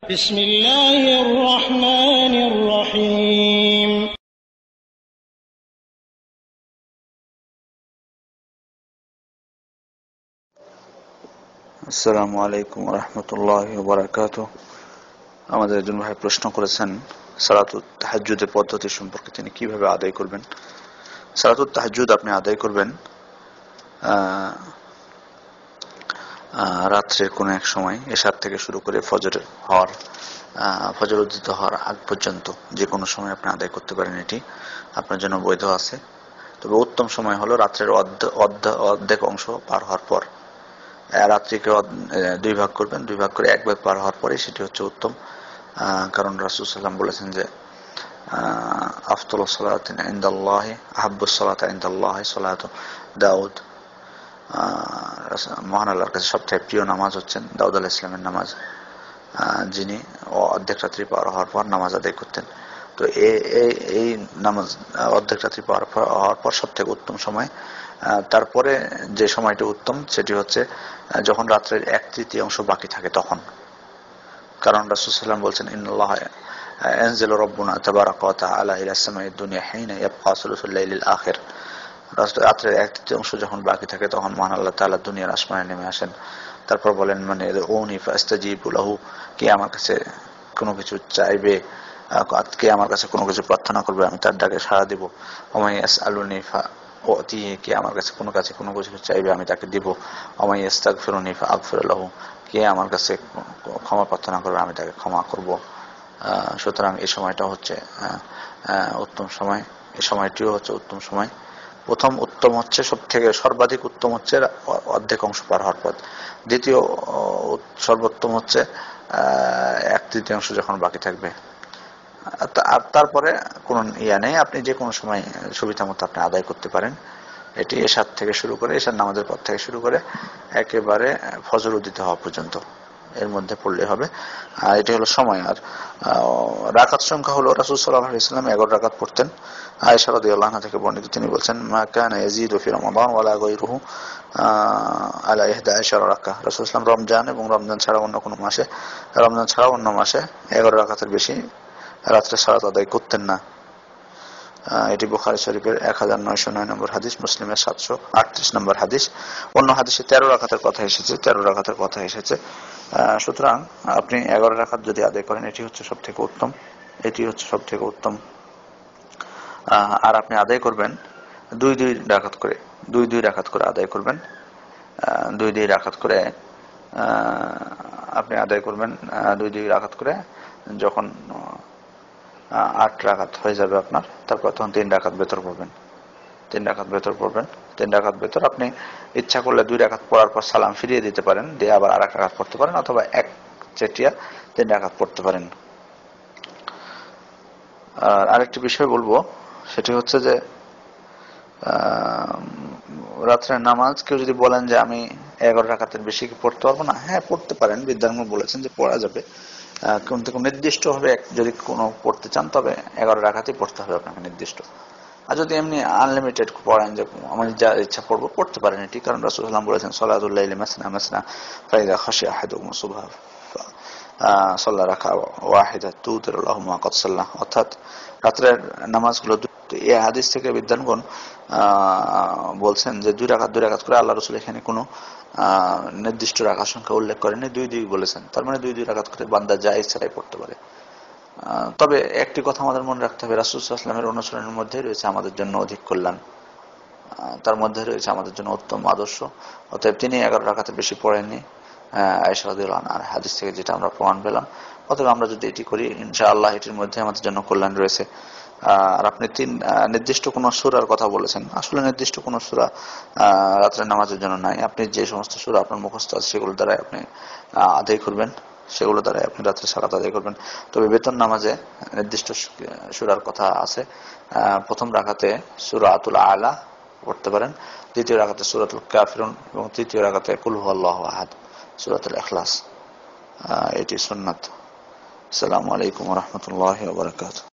বিসমিল্লাহির রহমানির রহিম। আসসালামু আলাইকুম ওয়া রাহমাতুল্লাহি ওয়া বারাকাতুহু। আমাদের একজন ভাই প্রশ্ন করেছেন সালাতুত তাহাজ্জুদের পদ্ধতি সম্পর্কে, তিনি কিভাবে আদায় করবেন। সালাতুত তাহাজ্জুদ আপনি আদায় করবেন রাত্রের কোনো এক সময়, এশার থেকে শুরু করে ফজর উদিত হওয়ার আগ পর্যন্ত যে কোনো সময় আপনি আদায় করতে পারেন। এটি আপনার জন্য বৈধ আছে। তবে উত্তম সময় হলো রাত্রের অর্ধেক অংশ পার হওয়ার পর। রাত্রিকে দুই ভাগ করবেন, দুই ভাগ করে এক ভাগ পার হওয়ার পরে সেটি হচ্ছে উত্তম। কারণ রাসূল সাল্লাল্লাহু আলাইহি ওয়াসাল্লাম বলেছেন যে আফদালুস সালাতি ইনদাল্লাহি আহাব্বুস সালাতি ইনদাল্লাহি সালাতু দাউদ। মহান আল্লাহর কাছে সবথেকে প্রিয় নামাজ হচ্ছেন দাউদ আলাইহিস সালামের নামাজ, যিনি অর্ধেক রাত্রি পার হওয়ার পর নামাজ আদায় করতেন। তো এই নামাজ অর্ধেক রাত্রি পার হওয়ার পর সব থেকে উত্তম সময়। তারপরে যে সময়টি উত্তম সেটি হচ্ছে যখন রাত্রের 1/3 বাকি থাকে তখন। কারণ রাসূল সাল্লাল্লাহু আলাইহি ওয়াসাল্লাম বলছেন ইন্নাল্লাহা ইয়ানজিলু রাব্বুনা তাবারাকা ওয়া তাআলা ইলা সামাইদ দুনিয়া হিনা ইয়াবকা সুলুসুল লাইলিল আখির। রাত্রের 1/3 যখন বাকি থাকে তখন মহান আল্লাহ তাআলা দুনিয়ার আসমানে নেমে আসেন। তারপর বলেন মানে উনি ফাস্তাজিবু লাহু, কে আমার কাছে কোনো কিছু চাইবে, কে আমার কাছে কোনো কিছু প্রার্থনা করবে, আমি তার ডাকে সাড়া দিব। ওমাই ইয়াসআলুনি ফাউতিহি, কে আমার কাছে কোনো কিছু চাইবে আমি তাকে দিব। ওমাই ইয়াস্তাগফিরুনি ফাআগফির লাহু, কে আমার কাছে ক্ষমা প্রার্থনা করবে আমি তাকে ক্ষমা করব। সুতরাং এই সময়টা হচ্ছে উত্তম সময়। এই সময়টিও হচ্ছে উত্তম সময়। প্রথম উত্তম হচ্ছে সর্বাধিক উত্তম হচ্ছে অর্ধেক অংশ পার হওয়ার পর। দ্বিতীয় সর্বোত্তম হচ্ছে 1/3 যখন বাকি থাকবে। আর তারপরে কোনো নেই, আপনি যে কোনো সময় সুবিধা মতো আপনি আদায় করতে পারেন। এটি এশার থেকে শুরু করে, এশার নামাজের পর থেকে শুরু করে একেবারে ফজর উদিত হওয়া পর্যন্ত এর মধ্যে পড়লে হবে। আর এটি হলো সময়। আর রাকাত সংখ্যা হলো রাসূল সাল্লাল্লাহু আলাইহি ওয়াসাল্লাম 11 রাকাত পড়তেন। আয়েশা রাদিয়াল্লাহু আনহা থেকে বর্ণিত, তিনি বলছেন মা কানা ইয়াজিদু ফি রমাদান ওয়ালা গায়রুহু আলা 11 রাকাত। রাসূল সাল্লাল্লাহু আলাইহি রমজান এবং রমজান ছাড়া অন্য 11 রাকাতের বেশি রাত্রে সালাত আদায় করতেন না। এটি বুখারী শরীফের 1909 নম্বর হাদিস, মুসলিমের 738 নম্বর হাদিস। অন্য হাদিসে 13 রাকাতের কথা এসেছে। সুতরাং আপনি 11 রাকাত যদি আদায় করেন এটি হচ্ছে সব থেকে উত্তম। আর আপনি আদায় করবেন দুই রাকাত করে আদায় করবেন। দুই রাকাত করে আপনি আদায় করবেন। দুই রাকাত করে যখন 8 রাকাত হয়ে যাবে আপনার, তারপর তখন 3 রাকাত বেতর পড়বেন। 3 রাকাত বেতর আপনি ইচ্ছা করলে 2 রাকাত পড়ার পর সালাম ফিরিয়ে দিতে পারেন, দিয়ে আবার 1 রাকাত পড়তে পারেন, অথবা এক চেটিয়া 3 রাকাত পড়তে পারেন। আর আরেকটি বিষয় বলবো, সেটি হচ্ছে যে রাত্রের নামাজ কেউ যদি বলেন যে আমি 11 রাকাতের বেশি পড়তে পারবো না, হ্যাঁ পড়তে পারেন। বিদ্যাঙ্গ বলেছেন যে পড়া যাবে, কিন্তু নির্দিষ্ট ভাবে যদি কোনো পড়তে চান তবে 11 রাকাতই পড়তে হবে আপনাকে নির্দিষ্ট। আর যদি এমনি আনলিমিটেড পড়েন যে আমি যা ইচ্ছা পড়তে পারেন এটি, কারণ রাসূল সাল্লাল্লাহু আলাইহি ওয়াসাল্লাম বলেছেন সালাতুল লাইলি মাসনা মাসনা ফাইদা খাশিয়া আহাদুকুম সুবহা সাল্লা রাকা ওয়াহিদা তুতিরু লাহু মা ক্বাদ সাল্লা। অর্থাৎ রাতের নামাজগুলো। এই হাদিস থেকে বিদ্বানগণ বলছেন যে 2 রাকাত করে। আল্লাহ রাসূল এখানে কোনো নির্দিষ্ট রাকাত সংখ্যা উল্লেখ করেনি, 2 বলেছেন। তার মানে 2 রাকাত করে বান্দা যা ইচ্ছাই পড়তে পারে। তবে একটি কথা আমাদের মনে রাখতে হবে, রাসূল সাল্লাল্লাহু আলাইহি ওয়াসাল্লামের অনুসরণের মধ্যে রয়েছে আমাদের জন্য অধিক কল্যাণ, তার মধ্যে রয়েছে আমাদের জন্য উত্তম আদর্শ। অতএব তিনি 11 রাকাতের বেশি পড়েননি, আয়েশা রাদিয়াল্লাহু আনহার হাদিস থেকে যেটা আমরা প্রমাণ পেলাম। অতএব আমরা যদি এটি করি ইনশাআল্লাহ এটির মধ্যে আমাদের জন্য কল্যাণ রয়েছে। আর আপনি নির্দিষ্ট কোন সূরার কথা বলেছেন, আসলে নির্দিষ্ট কোন সূরা রাতের নামাজের জন্য নাই। আপনি যে সমস্ত সূরা আপনার মুখস্থ আছে সেগুলো দ্বারাই আপনি আদায় করবেন, সেগুলো দ্বারাই আপনি রাত্রে সালাত আদায় করবেন। তবে বেতন নামাজে নির্দিষ্ট সূরার কথা আছে। প্রথম রাকাতে সূরাতুল আলা পড়তে পারেন, দ্বিতীয় রাকাতে সূরাতুল কাফিরুন এবং তৃতীয় রাকাতে কুল হুয়াল্লাহু আহাদ, সূরাতুল ইখলাস। এটি সুন্নাত। আসসালামু আলাইকুম ওয়া রাহমাতুল্লাহি ওয়া বারাকাতুহু।